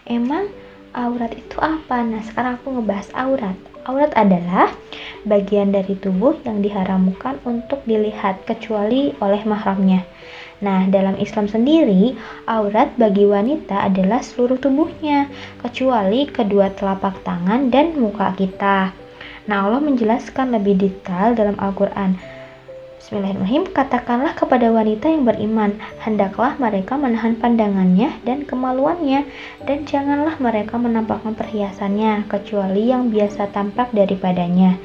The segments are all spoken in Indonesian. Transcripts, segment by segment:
Emang aurat itu apa? Nah, sekarang aku ngebahas aurat. Aurat adalah bagian dari tubuh yang diharamkan untuk dilihat kecuali oleh mahramnya. Nah, dalam Islam sendiri, aurat bagi wanita adalah seluruh tubuhnya, kecuali kedua telapak tangan dan muka kita. Nah, Allah menjelaskan lebih detail dalam Al-Quran. Bismillahirrahmanirrahim, katakanlah kepada wanita yang beriman, hendaklah mereka menahan pandangannya dan kemaluannya, dan janganlah mereka menampakkan perhiasannya, kecuali yang biasa tampak daripadanya.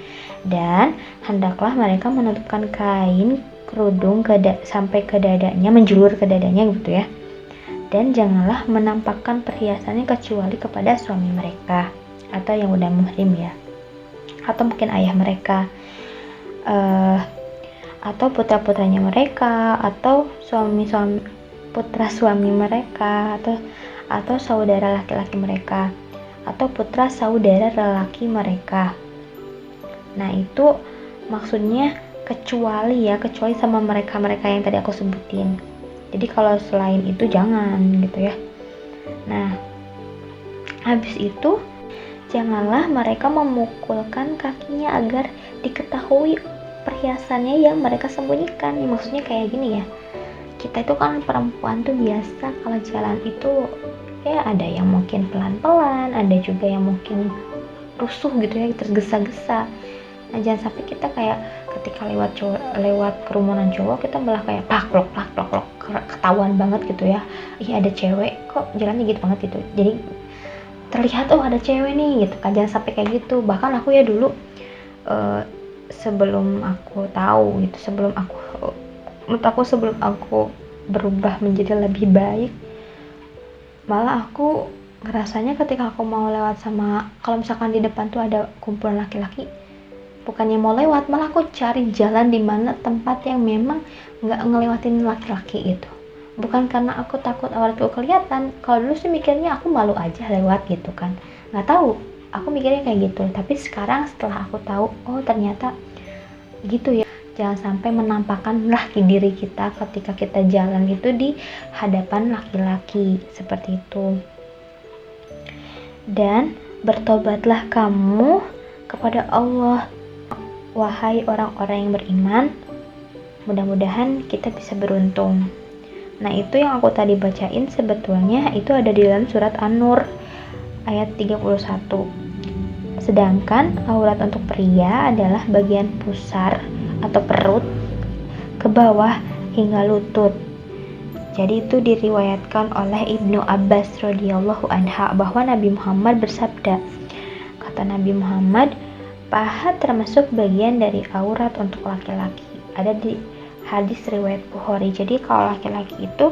Dan hendaklah mereka menutupkan kain kerudung sampai ke dadanya, menjulur ke dadanya gitu ya. Dan janganlah menampakkan perhiasannya kecuali kepada suami mereka, atau yang udah muhrim ya, atau mungkin ayah mereka, atau putra-putranya mereka, atau putra suami mereka, atau saudara laki-laki mereka, atau putra saudara lelaki mereka. Nah, itu maksudnya kecuali sama mereka yang tadi aku sebutin. Jadi kalau selain itu jangan gitu ya. Nah, habis itu janganlah mereka memukulkan kakinya agar diketahui perhiasannya yang mereka sembunyikan. Ya, maksudnya kayak gini ya, kita itu kan perempuan tuh biasa kalau jalan itu ya ada yang mungkin pelan-pelan, ada juga yang mungkin rusuh gitu ya, tergesa-gesa. Nah, jangan sampai kita kayak ketika lewat kerumunan cowok kita malah kayak plak ketahuan banget gitu ya, iya ada cewek kok jalannya gitu banget gitu, jadi terlihat oh ada cewek nih gitu kan. Jangan sampai kayak gitu. Bahkan aku ya dulu sebelum aku berubah menjadi lebih baik, malah aku ngerasanya ketika aku mau lewat kalau misalkan di depan tuh ada kumpulan laki-laki, bukannya mau lewat, malah aku cari jalan di mana tempat yang memang nggak ngelewatin laki-laki itu. Bukan karena aku takut auratku kelihatan. Kalau dulu sih mikirnya aku malu aja lewat gitu kan, nggak tahu, aku mikirnya kayak gitu. Tapi sekarang setelah aku tahu, oh ternyata gitu ya. Jangan sampai menampakkanlah diri kita ketika kita jalan itu di hadapan laki-laki seperti itu. Dan bertobatlah kamu kepada Allah, wahai orang-orang yang beriman. Mudah-mudahan kita bisa beruntung. Nah, itu yang aku tadi bacain sebetulnya itu ada di dalam surat An-Nur ayat 31. Sedangkan aurat untuk pria adalah bagian pusar atau perut ke bawah hingga lutut. Jadi itu diriwayatkan oleh Ibnu Abbas radhiyallahu anha bahwa Nabi Muhammad bersabda, kata Nabi Muhammad, paha termasuk bagian dari aurat untuk laki-laki. Ada di hadis riwayat Bukhari. Jadi kalau laki-laki itu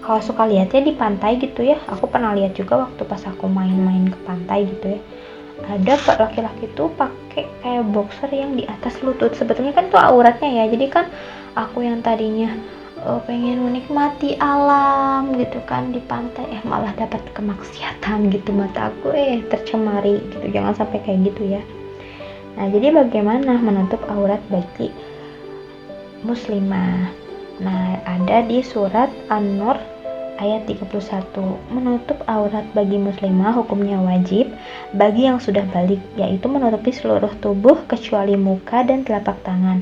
kalau suka lihatnya di pantai gitu ya, aku pernah lihat juga waktu pas aku main-main ke pantai gitu ya, ada laki-laki tuh pakai kayak boxer yang di atas lutut. Sebetulnya kan tuh auratnya ya. Jadi kan aku yang tadinya pengen menikmati alam gitu kan di pantai, malah dapat kemaksiatan gitu, mata aku tercemari gitu. Jangan sampai kayak gitu ya. Nah, jadi bagaimana menutup aurat bagi muslimah? Nah, ada di surat An-Nur ayat 31. Menutup aurat bagi muslimah hukumnya wajib bagi yang sudah balik, yaitu menutupi seluruh tubuh kecuali muka dan telapak tangan.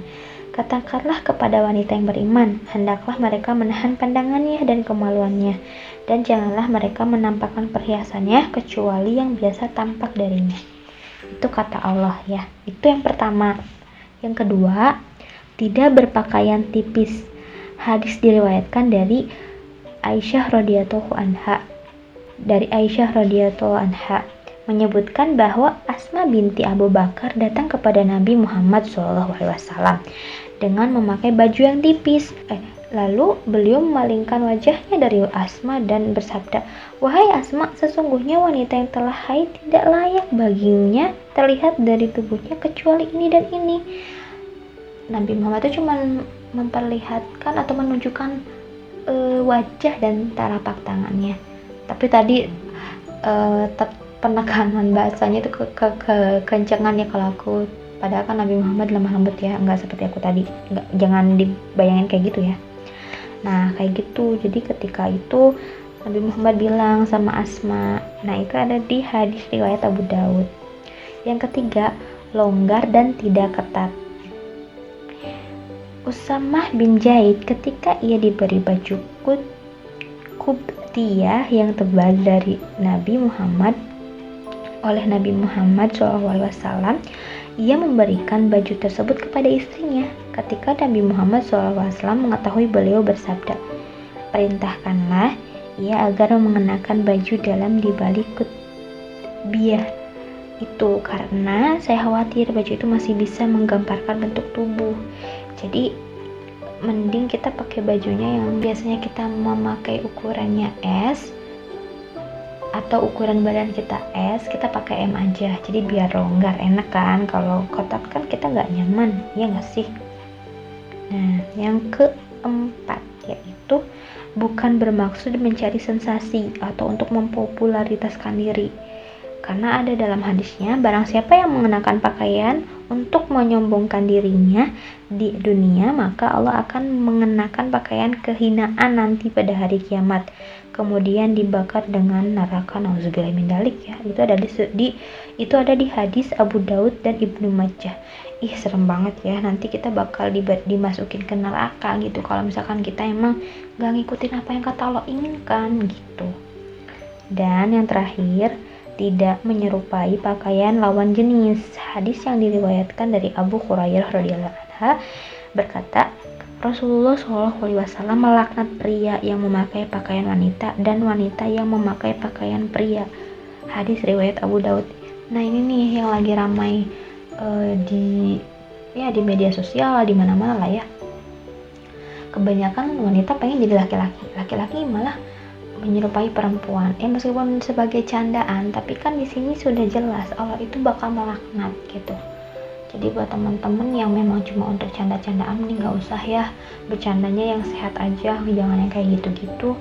Katakanlah kepada wanita yang beriman, hendaklah mereka menahan pandangannya dan kemaluannya, dan janganlah mereka menampakkan perhiasannya kecuali yang biasa tampak darinya. Itu kata Allah ya. Itu yang pertama. Yang kedua, tidak berpakaian tipis. Hadis diriwayatkan dari Aisyah radhiyallahu anha menyebutkan bahwa Asma binti Abu Bakar datang kepada Nabi Muhammad SAW dengan memakai baju yang tipis. Lalu beliau memalingkan wajahnya dari Asma dan bersabda, wahai Asma, sesungguhnya wanita yang telah haid tidak layak baginya terlihat dari tubuhnya kecuali ini dan ini. Nabi Muhammad itu cuma memperlihatkan atau menunjukkan wajah dan telapak tangannya. Tapi tadi penekanan bahasanya itu kekencengan ya kalau aku. Padahal kan Nabi Muhammad lemah lembut ya, nggak seperti aku tadi. Jangan dibayangin kayak gitu ya. Nah, kayak gitu. Jadi ketika itu Nabi Muhammad bilang sama Asma. Nah, itu ada di hadis riwayat Abu Daud. Yang ketiga, longgar dan tidak ketat. Usamah bin Zaid ketika ia diberi baju kubtiyah yang tebal dari Nabi Muhammad oleh Nabi Muhammad SAW, ia memberikan baju tersebut kepada istrinya. Ketika Nabi Muhammad SAW mengetahui beliau bersabda, perintahkanlah ia agar mengenakan baju dalam dibalik kutbiyah itu, karena saya khawatir baju itu masih bisa menggambarkan bentuk tubuh. Jadi mending kita pakai bajunya yang biasanya kita memakai ukurannya S atau ukuran badan kita S, kita pakai M aja. Jadi biar longgar, enak kan. Kalau kotak kan kita nggak nyaman, ya nggak sih? Nah, yang keempat yaitu bukan bermaksud mencari sensasi atau untuk mempopularitaskan diri. Karena ada dalam hadisnya, barang siapa yang mengenakan pakaian untuk menyombongkan dirinya di dunia, maka Allah akan mengenakan pakaian kehinaan nanti pada hari kiamat, kemudian dibakar dengan neraka. Nauzubillah min dzalik ya. Itu ada di hadis Abu Daud dan Ibnu Majah. Ih, serem banget ya. Nanti kita bakal dimasukin ke neraka gitu kalau misalkan kita emang gak ngikutin apa yang kata Allah inginkan gitu. Dan yang terakhir, tidak menyerupai pakaian lawan jenis. Hadis yang diriwayatkan dari Abu Hurairah radhiyallahu anhu berkata, Rasulullah SAW melaknat pria yang memakai pakaian wanita dan wanita yang memakai pakaian pria. Hadis riwayat Abu Daud. Nah, ini nih yang lagi ramai di media sosial, di mana-mana lah ya. Kebanyakan wanita pengen jadi laki-laki malah menyerupai perempuan. Meskipun sebagai candaan, tapi kan di sini sudah jelas Allah itu bakal melaknat gitu. Jadi buat teman-teman yang memang cuma untuk canda-candaan, mending gak usah ya, bercandanya yang sehat aja, jangan yang kayak gitu-gitu.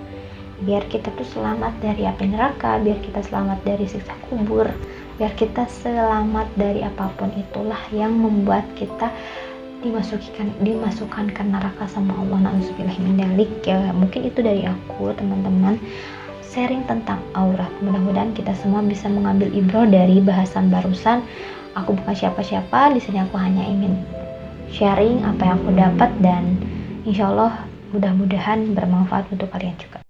Biar kita tuh selamat dari api neraka, biar kita selamat dari siksa kubur, biar kita selamat dari apapun itulah yang membuat kita dimasukkan ke neraka sama Allah. Nauzubillah min dzalik ya. Mungkin itu dari aku, teman-teman, sharing tentang aurat. Mudah-mudahan kita semua bisa mengambil ibrah dari bahasan barusan. Aku bukan siapa-siapa, di sini aku hanya ingin sharing apa yang aku dapat, dan insyaallah mudah-mudahan bermanfaat untuk kalian juga.